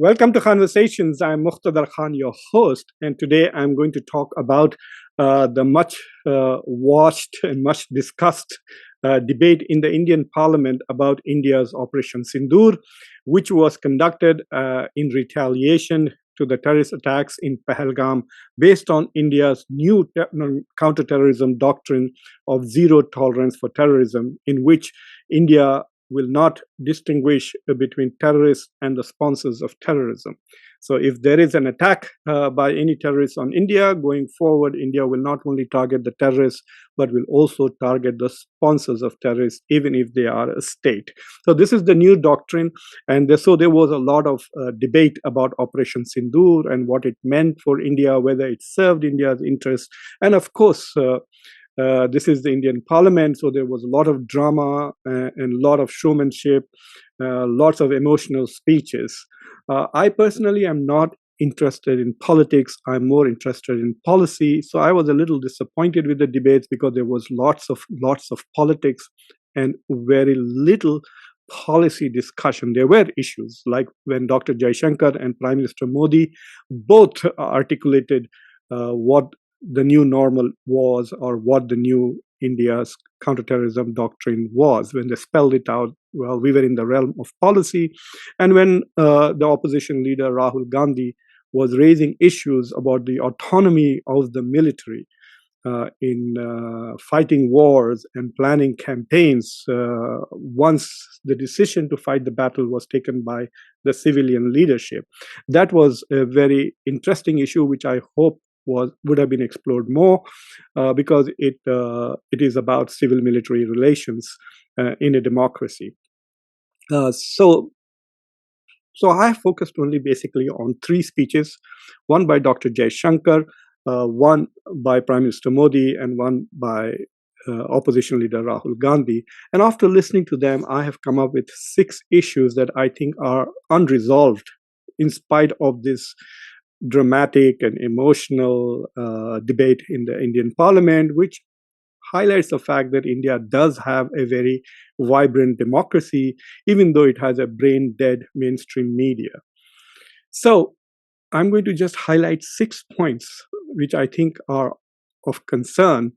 Welcome to Conversations. I'm Muqtadar Khan, your host, and today I'm going to talk about the much watched and much discussed debate in the Indian Parliament about India's Operation Sindoor, which was conducted in retaliation to the terrorist attacks in Pahalgam based on India's new counterterrorism doctrine of zero tolerance for terrorism, in which India will not distinguish between terrorists and the sponsors of terrorism. So if there is an attack by any terrorists on India, going forward, India will not only target the terrorists, but will also target the sponsors of terrorists, even if they are a state. So this is the new doctrine. And so there was a lot of debate about Operation Sindoor and what it meant for India, whether it served India's interests. And of course, this is the Indian Parliament, so there was a lot of drama and a lot of showmanship, lots of emotional speeches. I personally am not interested in politics. I'm more interested in policy. So I was a little disappointed with the debates because there was lots of politics and very little policy discussion. There were issues like when Dr. Jaishankar and Prime Minister Modi both articulated what the new normal was, or what the new India's counterterrorism doctrine was. When they spelled it out, well, we were in the realm of policy. And when the opposition leader Rahul Gandhi was raising issues about the autonomy of the military in fighting wars and planning campaigns, once the decision to fight the battle was taken by the civilian leadership, that was a very interesting issue, which I hope would have been explored more, because it is about civil military relations in a democracy. So I focused only basically on three speeches: one by Dr. Jaishankar, one by Prime Minister Modi, and one by opposition leader Rahul Gandhi. And after listening to them, I have come up with 6 issues that I think are unresolved in spite of this dramatic and emotional debate in the Indian Parliament, which highlights the fact that India does have a very vibrant democracy, even though it has a brain-dead mainstream media. So I'm going to just highlight 6 points which I think are of concern,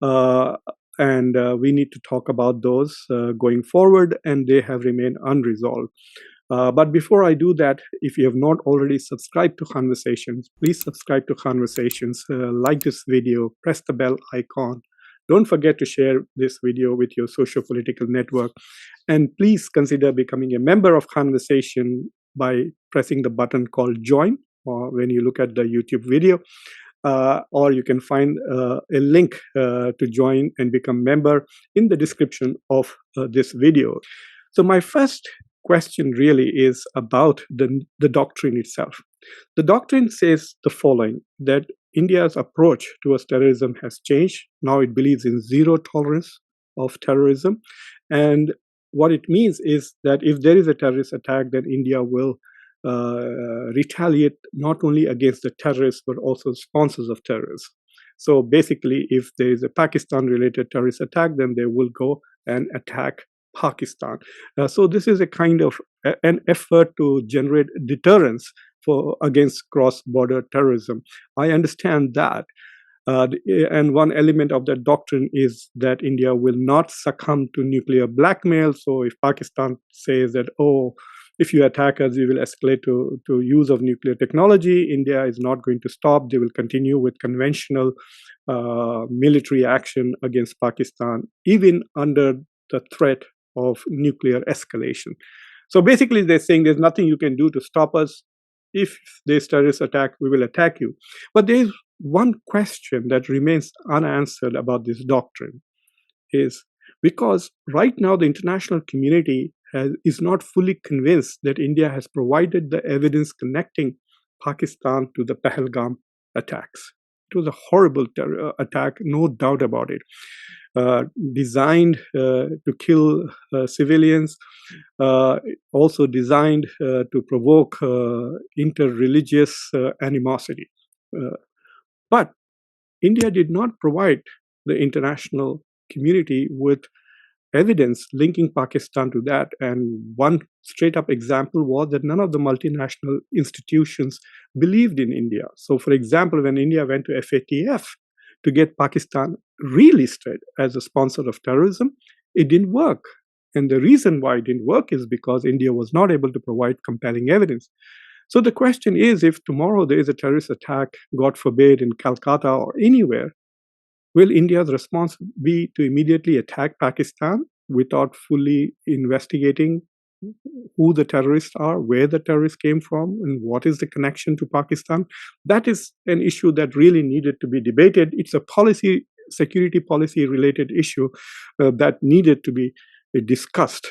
and we need to talk about those going forward, and they have remained unresolved. But before I do that, if you have not already subscribed to Conversations, please subscribe to Conversations, like this video, press the bell icon. Don't forget to share this video with your socio-political network. And please consider becoming a member of Conversation by pressing the button called Join, or when you look at the YouTube video. Or you can find a link to join and become member in the description of this video. So my first question really is about the doctrine itself. The doctrine says the following, that India's approach towards terrorism has changed. Now it believes in zero tolerance of terrorism. And what it means is that if there is a terrorist attack, then India will retaliate not only against the terrorists, but also sponsors of terrorists. So basically, if there is a Pakistan-related terrorist attack, then they will go and attack Pakistan. So this is a kind of an effort to generate deterrence against cross-border terrorism. I understand that. And one element of that doctrine is that India will not succumb to nuclear blackmail. So if Pakistan says that, oh, if you attack us, we will escalate to use of nuclear technology, India is not going to stop. They will continue with conventional military action against Pakistan, even under the threat of nuclear escalation. So basically, they're saying there's nothing you can do to stop us. If there's terrorist attack, we will attack you. But there's one question that remains unanswered about this doctrine, is because right now the international community is not fully convinced that India has provided the evidence connecting Pakistan to the Pahalgam attacks. It was a horrible attack, no doubt about it. Designed to kill civilians, also designed to provoke interreligious animosity. But India did not provide the international community with evidence linking Pakistan to that. And one straight up example was that none of the multinational institutions believed in India. So, for example, when India went to FATF to get Pakistan relisted as a sponsor of terrorism, it didn't work. And the reason why it didn't work is because India was not able to provide compelling evidence. So the question is, if tomorrow there is a terrorist attack, God forbid, in Calcutta or anywhere, will India's response be to immediately attack Pakistan without fully investigating who the terrorists are, where the terrorists came from, and what is the connection to Pakistan? That is an issue that really needed to be debated. It's a policy, security policy related issue that needed to be discussed.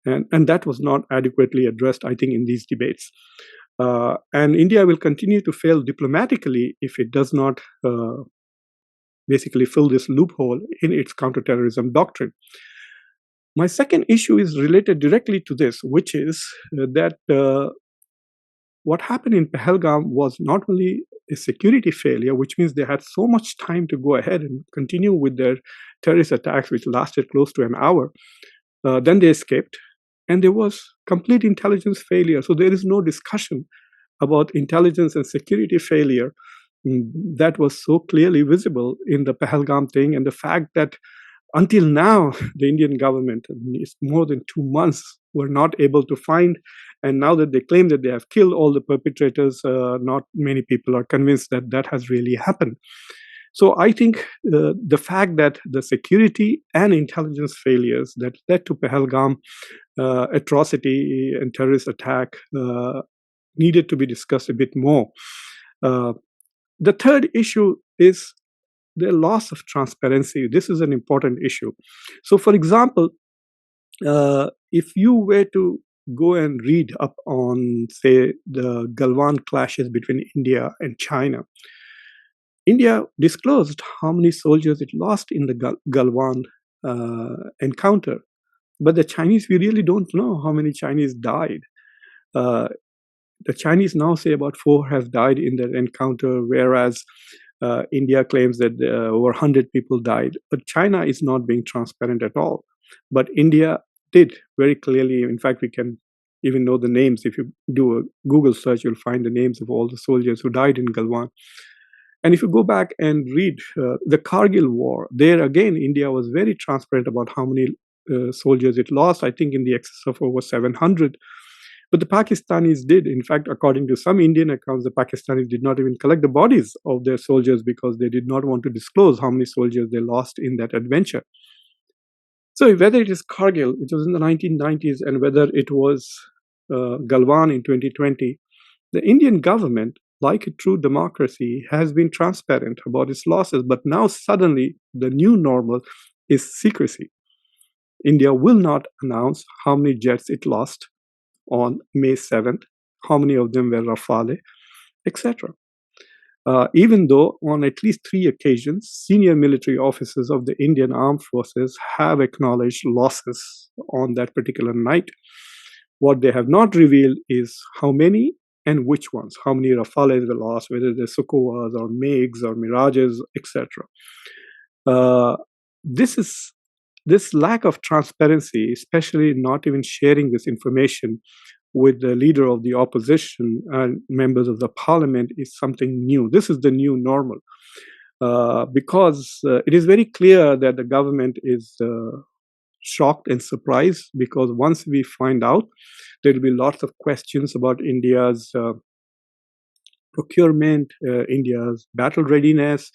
And that was not adequately addressed, I think, in these debates. And India will continue to fail diplomatically if it does not basically fill this loophole in its counterterrorism doctrine. My second issue is related directly to this, which is that what happened in Pahalgam was not only a security failure, which means they had so much time to go ahead and continue with their terrorist attacks, which lasted close to an hour. Then they escaped, and there was complete intelligence failure. So there is no discussion about intelligence and security failure that was so clearly visible in the Pahalgam thing, and the fact that until now, the Indian government, it's more than 2 months, were not able to find. And now that they claim that they have killed all the perpetrators, not many people are convinced that that has really happened. So I think the fact that the security and intelligence failures that led to Pahalgam atrocity and terrorist attack needed to be discussed a bit more. The third issue is the loss of transparency. This is an important issue. So, for example, if you were to go and read up on, say, the Galwan clashes between India and China, India disclosed how many soldiers it lost in the Galwan encounter. But the Chinese, we really don't know how many Chinese died. The Chinese now say about 4 have died in that encounter, whereas India claims that over 100 people died. But China is not being transparent at all. But India did very clearly. In fact, we can even know the names. If you do a Google search, you'll find the names of all the soldiers who died in Galwan. And if you go back and read the Kargil War, there again, India was very transparent about how many soldiers it lost, I think in the excess of over 700. But the Pakistanis did. In fact, according to some Indian accounts, the Pakistanis did not even collect the bodies of their soldiers because they did not want to disclose how many soldiers they lost in that adventure. So whether it is Kargil, which was in the 1990s, and whether it was Galwan in 2020, the Indian government, like a true democracy, has been transparent about its losses. But now suddenly the new normal is secrecy. India will not announce how many jets it lost on May 7th, how many of them were Rafale, etc. Even though on at least 3 occasions, senior military officers of the Indian Armed Forces have acknowledged losses on that particular night. What they have not revealed is how many and which ones, how many Rafales were lost, whether they're Sukhois or MiGs or Mirages, etc. This lack of transparency, especially not even sharing this information with the leader of the opposition and members of the parliament, is something new. This is the new normal. Because it is very clear that the government is shocked and surprised, because once we find out, there will be lots of questions about India's procurement, India's battle readiness.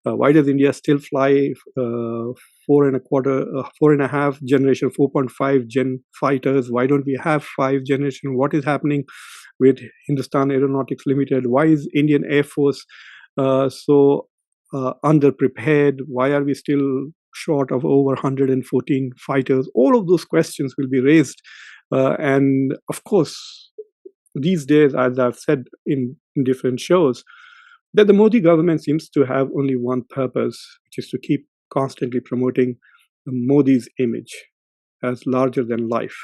Why does India still fly 4.5 generation, 4.5 gen fighters? Why don't we have 5 generation? What is happening with Hindustan Aeronautics Limited? Why is Indian Air Force so underprepared? Why are we still short of over 114 fighters? All of those questions will be raised. And of course, these days, as I've said in different shows, that the Modi government seems to have only one purpose, which is to keep constantly promoting Modi's image as larger than life.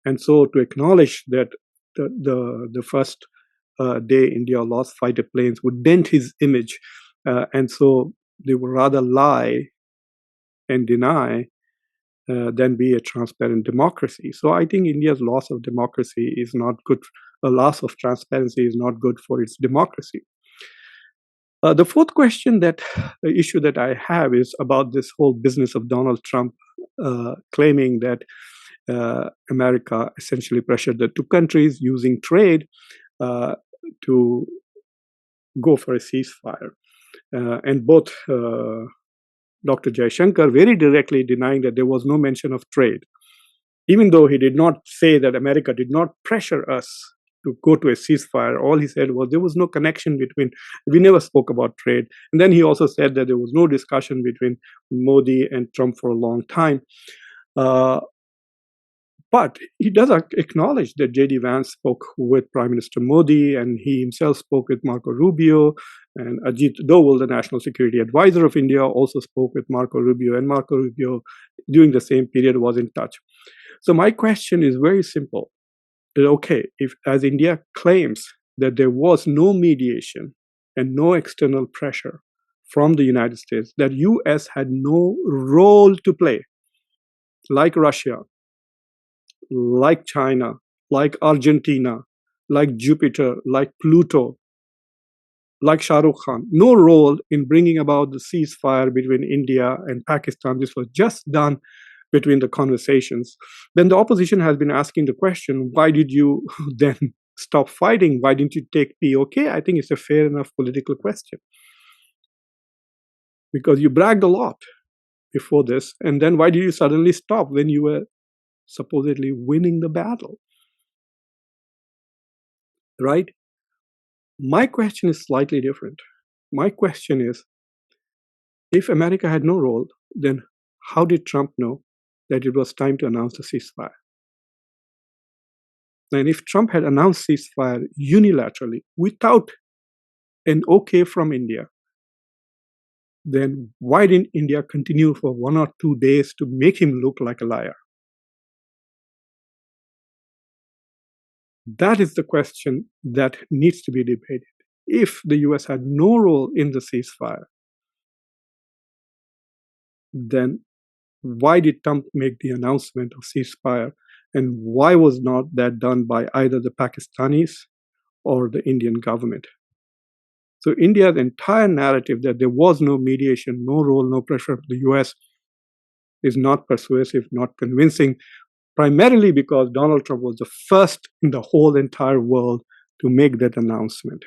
And so to acknowledge that the first day India lost fighter planes would dent his image. And so they would rather lie and deny than be a transparent democracy. So I think India's loss of democracy is not good. A loss of transparency is not good for its democracy. The fourth issue that I have is about this whole business of Donald Trump claiming that America essentially pressured the two countries using trade to go for a ceasefire. And both Dr. Jaishankar very directly denying that there was no mention of trade, even though he did not say that America did not pressure us to go to a ceasefire. All he said was there was no connection between, we never spoke about trade. And then he also said that there was no discussion between Modi and Trump for a long time. But he does acknowledge that J.D. Vance spoke with Prime Minister Modi, and he himself spoke with Marco Rubio, and Ajit Doval, the National Security Advisor of India, also spoke with Marco Rubio, and Marco Rubio, during the same period, was in touch. So my question is very simple. Okay, if as India claims that there was no mediation and no external pressure from the United States, that US had no role to play, like Russia, like China, like Argentina, like Jupiter, like Pluto, like Shah Rukh Khan, no role in bringing about the ceasefire between India and Pakistan. This was just done between the conversations. Then the opposition has been asking the question, why did you then stop fighting? Why didn't you take POK? I think it's a fair enough political question. Because you bragged a lot before this, and then why did you suddenly stop when you were supposedly winning the battle? Right? My question is slightly different. My question is, if America had no role, then how did Trump know that it was time to announce the ceasefire? And if Trump had announced ceasefire unilaterally without an okay from India, then why didn't India continue for 1 or 2 days to make him look like a liar? That is the question that needs to be debated. If the US had no role in the ceasefire, then why did Trump make the announcement of ceasefire? And why was not that done by either the Pakistanis or the Indian government? So India's entire narrative that there was no mediation, no role, no pressure of the US is not persuasive, not convincing, primarily because Donald Trump was the first in the whole entire world to make that announcement.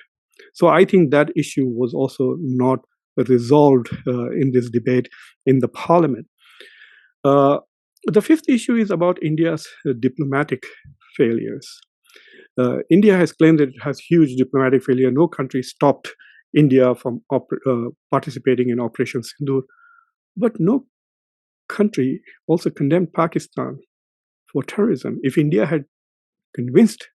So I think that issue was also not resolved in this debate in the parliament. The fifth issue is about India's diplomatic failures. India has claimed that it has huge diplomatic failure. No country stopped India from participating in Operation Sindoor. But no country also condemned Pakistan for terrorism. If India had convinced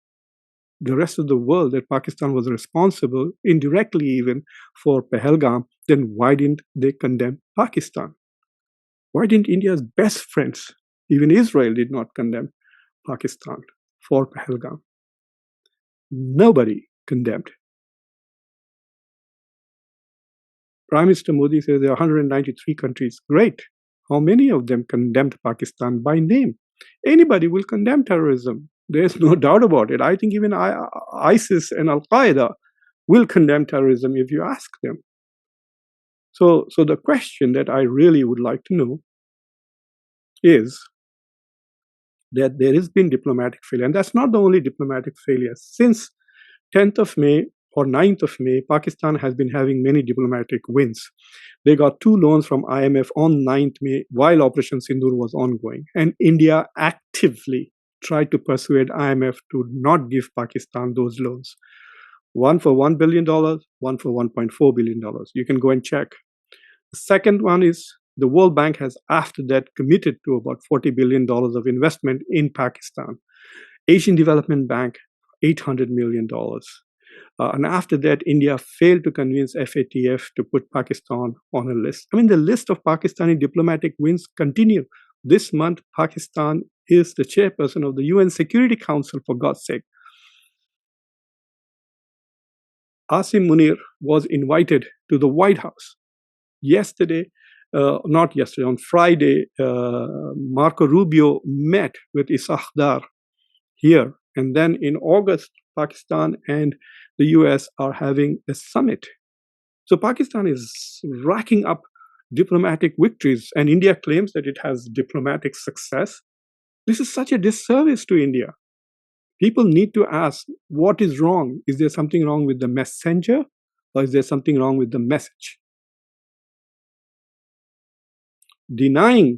the rest of the world that Pakistan was responsible, indirectly even, for Pahalgam, then why didn't they condemn Pakistan? Why didn't India's best friends, even Israel, did not condemn Pakistan for Pahalgam? Nobody condemned. Prime Minister Modi says there are 193 countries. Great. How many of them condemned Pakistan by name? Anybody will condemn terrorism. There's no doubt about it. I think even ISIS and Al-Qaeda will condemn terrorism if you ask them. So the question that I really would like to know is that there has been diplomatic failure. And that's not the only diplomatic failure. Since 10th of May or 9th of May, Pakistan has been having many diplomatic wins. They got 2 loans from IMF on 9th May while Operation Sindoor was ongoing. And India actively tried to persuade IMF to not give Pakistan those loans. One for $1 billion, one for $1.4 billion. You can go and check. The second one is the World Bank has after that committed to about $40 billion of investment in Pakistan. Asian Development Bank, $800 million. And after that, India failed to convince FATF to put Pakistan on a list. I mean, the list of Pakistani diplomatic wins continue. This month, Pakistan is the chairperson of the UN Security Council, for God's sake. Asim Munir was invited to the White House. Yesterday, not yesterday, on Friday, Marco Rubio met with Issa Dar here. And then in August, Pakistan and the US are having a summit. So Pakistan is racking up diplomatic victories, and India claims that it has diplomatic success. This is such a disservice to India. People need to ask, what is wrong? Is there something wrong with the messenger, or is there something wrong with the message? Denying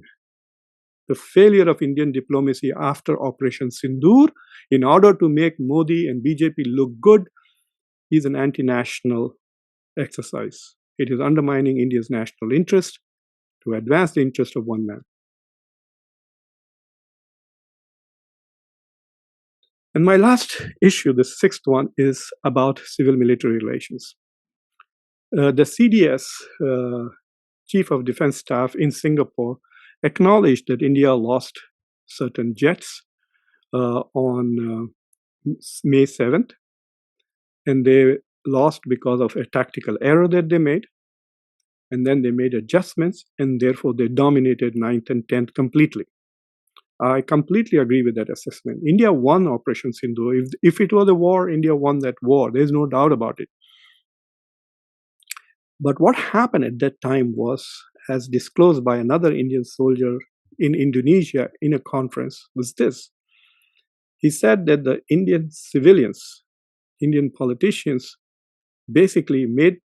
the failure of Indian diplomacy after Operation Sindoor in order to make Modi and BJP look good is an anti-national exercise. It is undermining India's national interest to advance the interest of one man. And my last issue, the sixth one, is about civil-military relations. The CDS, Chief of Defense Staff in Singapore, acknowledged that India lost certain jets on May 7th, and they lost because of a tactical error that they made, and then they made adjustments, and therefore they dominated 9th and 10th completely. I completely agree with that assessment. India won Operation Sindoor. If it was a war, India won that war. There's no doubt about it. But what happened at that time was, as disclosed by another Indian soldier in Indonesia in a conference, was this. He said that the Indian civilians, Indian politicians, basically made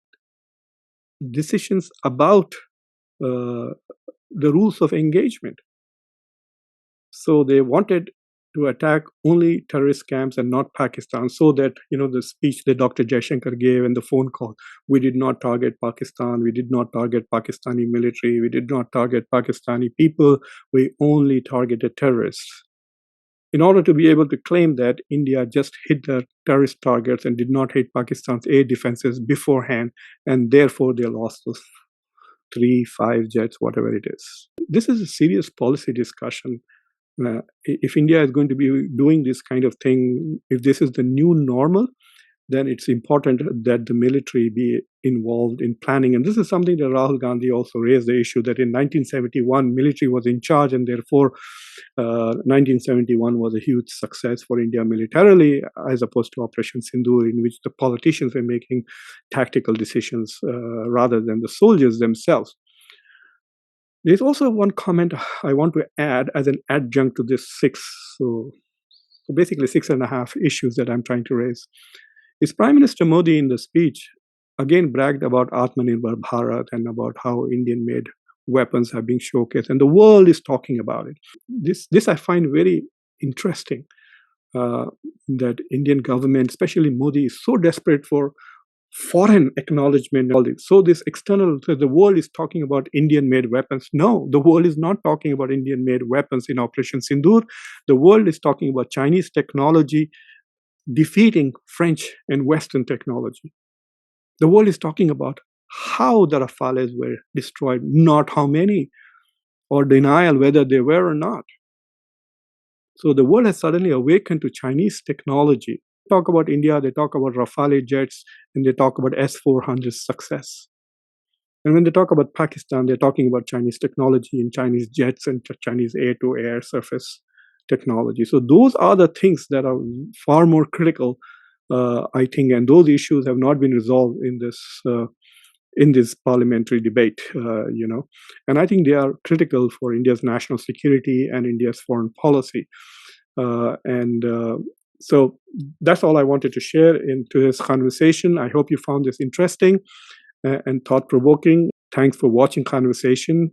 decisions about the rules of engagement. So they wanted to attack only terrorist camps and not Pakistan, so that, the speech that Dr. Jaishankar gave and the phone call, we did not target Pakistan, we did not target Pakistani military, we did not target Pakistani people, we only targeted terrorists. In order to be able to claim that India just hit the terrorist targets and did not hit Pakistan's air defenses beforehand, and therefore they lost those 3-5 jets, whatever it is. This is a serious policy discussion. If India is going to be doing this kind of thing, if this is the new normal, then it's important that the military be involved in planning. And this is something that Rahul Gandhi also raised, the issue that in 1971, military was in charge, and therefore 1971 was a huge success for India militarily, as opposed to Operation Sindoor, in which the politicians were making tactical decisions rather than the soldiers themselves. There's also one comment I want to add as an adjunct to this six, so basically 6.5 issues that I'm trying to raise. Is Prime Minister Modi in the speech again bragged about Atmanirbhar Bharat and about how Indian-made weapons have been showcased, and the world is talking about it. This I find very interesting, that Indian government, especially Modi, is so desperate for foreign acknowledgement. So this external, so the world is talking about Indian-made weapons. No, the world is not talking about Indian-made weapons in Operation Sindoor. The world is talking about Chinese technology defeating French and Western technology. The world is talking about how the Rafales were destroyed, not how many, or denial whether they were or not. So the world has suddenly awakened to Chinese technology. They talk about India, they talk about Rafale jets, and they talk about S-400 success. And when they talk about Pakistan, they're talking about Chinese technology and Chinese jets and Chinese air-to-air surface technology. So those are the things that are far more critical, I think, and those issues have not been resolved in this parliamentary debate, and I think they are critical for India's national security and India's foreign policy. So that's all I wanted to share into this conversation. I hope you found this interesting and thought-provoking. Thanks for watching Conversation.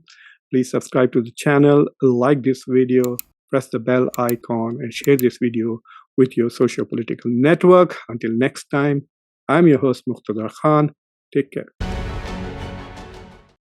Please subscribe to the channel, like this video, press the bell icon, and share this video with your socio-political network. Until next time, I'm your host, Muqtadar Khan. Take care.